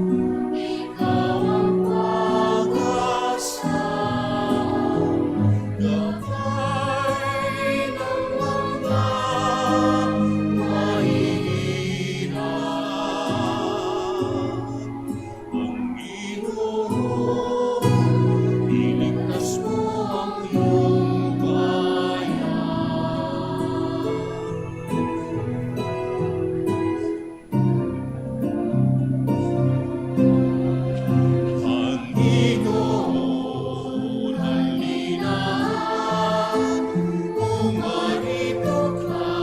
ikaw ang pag-asa. Gabay ng mga mahihirap. Panginoon, iligtas mo ang iyong bayan. Panginoon, halina at umarito ka.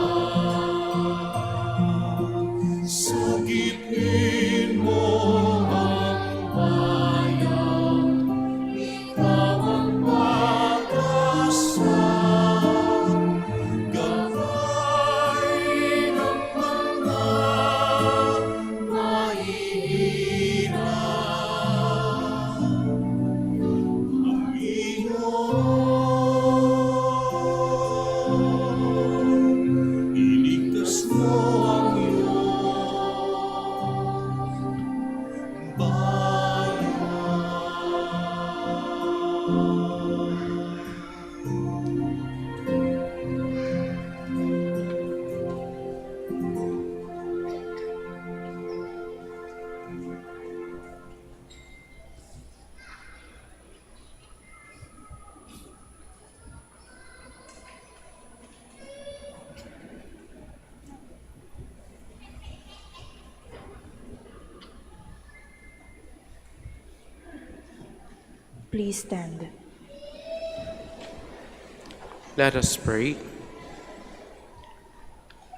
Sagipin mo ang bayan, ikaw ang pag-asa. Gabay ng mga mahihirap. Panginoon, iligtas mo ang iyong bayan. Please stand. Let us pray.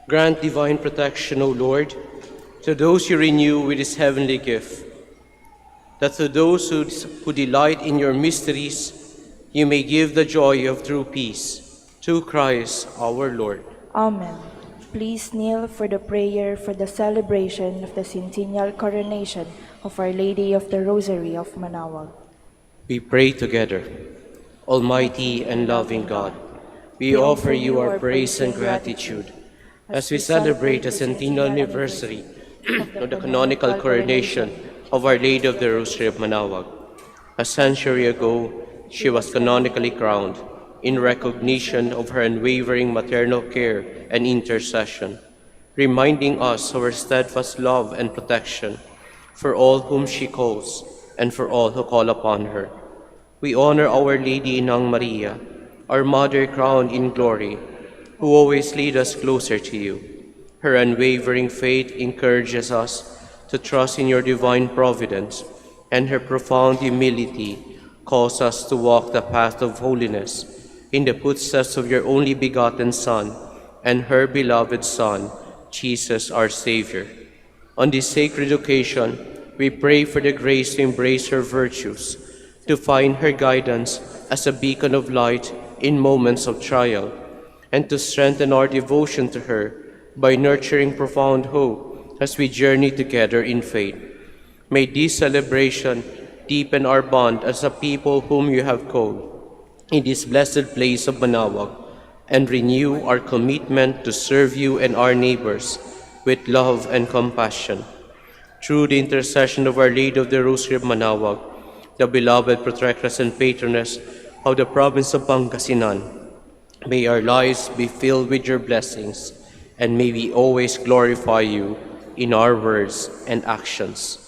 Grant divine protection, O Lord, to those you renew with this heavenly gift, that to those who delight in your mysteries, you may give the joy of true peace. Through Christ our Lord. Amen. Please kneel for the prayer for the celebration of the centennial coronation of Our Lady of the Rosary of Manaoag. We pray together. Almighty and loving God, we offer you our praise and gratitude as we celebrate the centennial anniversary of the canonical coronation of Our Lady of the Rosary of Manaoag. A century ago, she was canonically crowned in recognition of her unwavering maternal care and intercession, reminding us of her steadfast love and protection for all whom she calls and for all who call upon her. We honor Our Lady Inang Maria, our Mother crowned in glory, who always lead us closer to you. Her unwavering faith encourages us to trust in your divine providence, and her profound humility calls us to walk the path of holiness in the footsteps of your only begotten Son and her beloved Son, Jesus our Savior. On this sacred occasion, we pray for the grace to embrace her virtues, to find her guidance as a beacon of light in moments of trial, and to strengthen our devotion to her by nurturing profound hope as we journey together in faith. May this celebration deepen our bond as a people whom you have called in this blessed place of Manaoag, and renew our commitment to serve you and our neighbors with love and compassion. Through the intercession of Our Lady of the Rosary of Manaoag, the beloved protectress and patroness of the province of Pangasinan, may our lives be filled with your blessings, and may we always glorify you in our words and actions.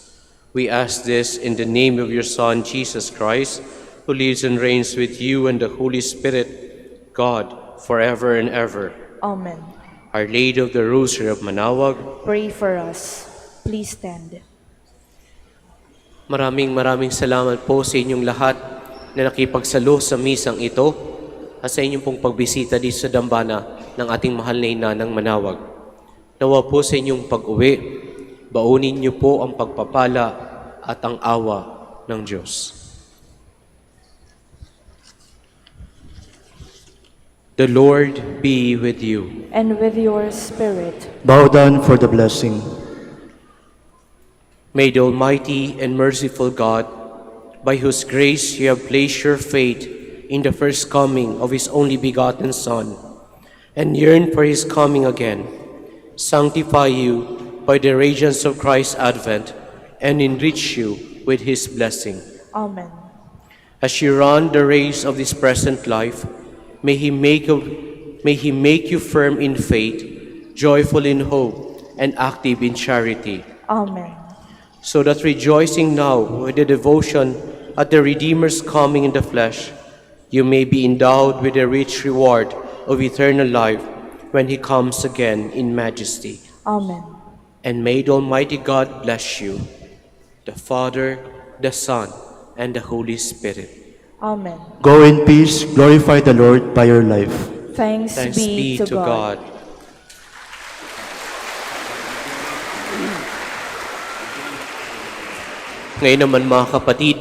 We ask this in the name of your Son, Jesus Christ, who lives and reigns with you and the Holy Spirit, God, forever and ever. Amen. Our Lady of the Rosary of Manaoag, Pray for us. Please stand. maraming salamat po sa inyong lahat na nakipagsalo sa misang ito at sa inyong pong pagbisita dito sa dambana ng ating mahal na ina ng Manaoag. Nawa po sa inyong pag-uwi, baunin niyo po ang pagpapala at ang awa ng Diyos. The Lord be with you. And with your spirit. Bow down for the blessing. May the Almighty and merciful God, by whose grace you have placed your faith in the first coming of His only begotten Son, and yearn for His coming again, sanctify you by the radiance of Christ's advent, and enrich you with His blessing. Amen. As you run the race of this present life, may He make you firm in faith, joyful in hope, and active in charity. Amen. So that rejoicing now with the devotion at the Redeemer's coming in the flesh, you may be endowed with the rich reward of eternal life when He comes again in majesty. Amen. And may the Almighty God bless you, the Father, the Son, and the Holy Spirit. Amen. Go in peace, glorify the Lord by your life. Thanks, Thanks be to God. Ngayon naman mga kapatid,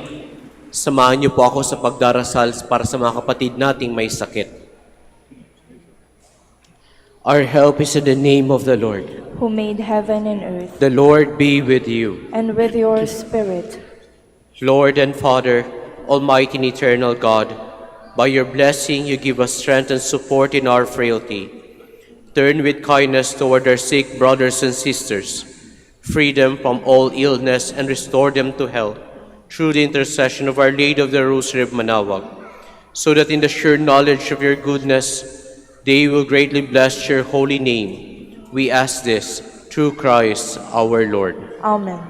samahan niyo po ako sa pagdarasal para sa mga kapatid nating may sakit. Our help is in the name of the Lord. Who made heaven and earth. The Lord be with you. And with your spirit. Lord and Father, Almighty and eternal God, by your blessing you give us strength and support in our frailty. Turn with kindness toward our sick brothers and sisters. Free them from all illness and restore them to health through the intercession of Our Lady of the Rosary of Manaoag, so that in the sure knowledge of your goodness, they will greatly bless your holy name. We ask this through Christ our Lord. Amen.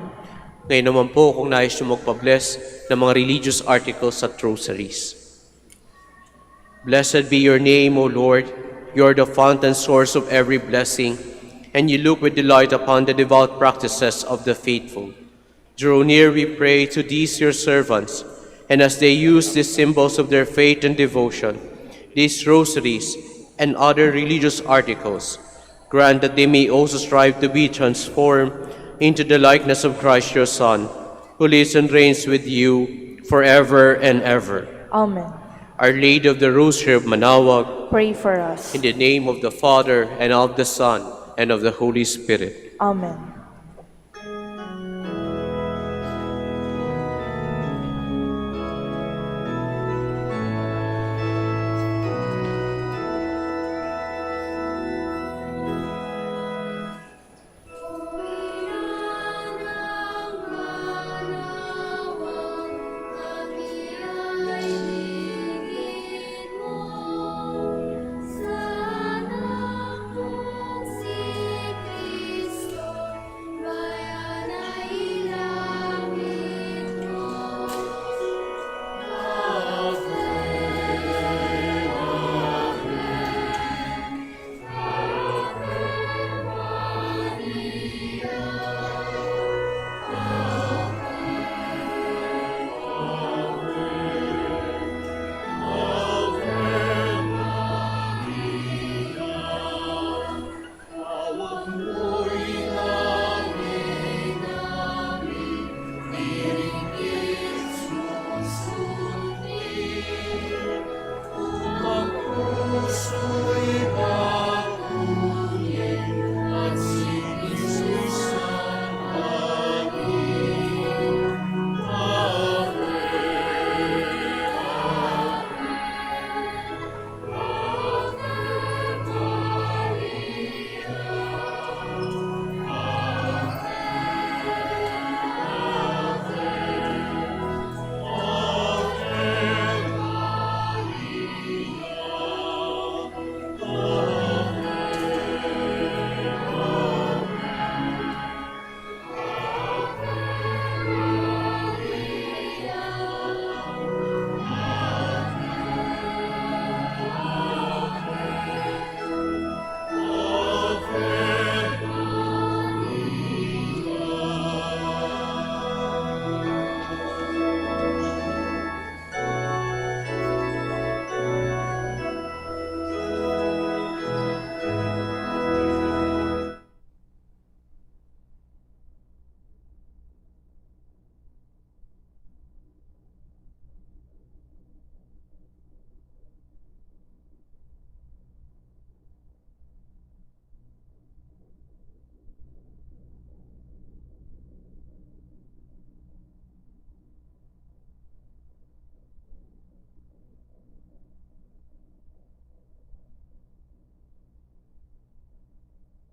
Ngayon naman po kung nais nyo magpa-bless ng mga religious articles at rosaries. Blessed be your name, O Lord. You are the fount and source of every blessing, and you look with delight upon the devout practices of the faithful. Draw near, we pray, to these your servants, and as they use these symbols of their faith and devotion, these rosaries and other religious articles, grant that they may also strive to be transformed into the likeness of Christ your Son, who lives and reigns with you forever and ever. Amen. Our Lady of the Rosary of Manaoag, Pray for us. in the name of the Father, and of the Son, and of the Holy Spirit. Amen.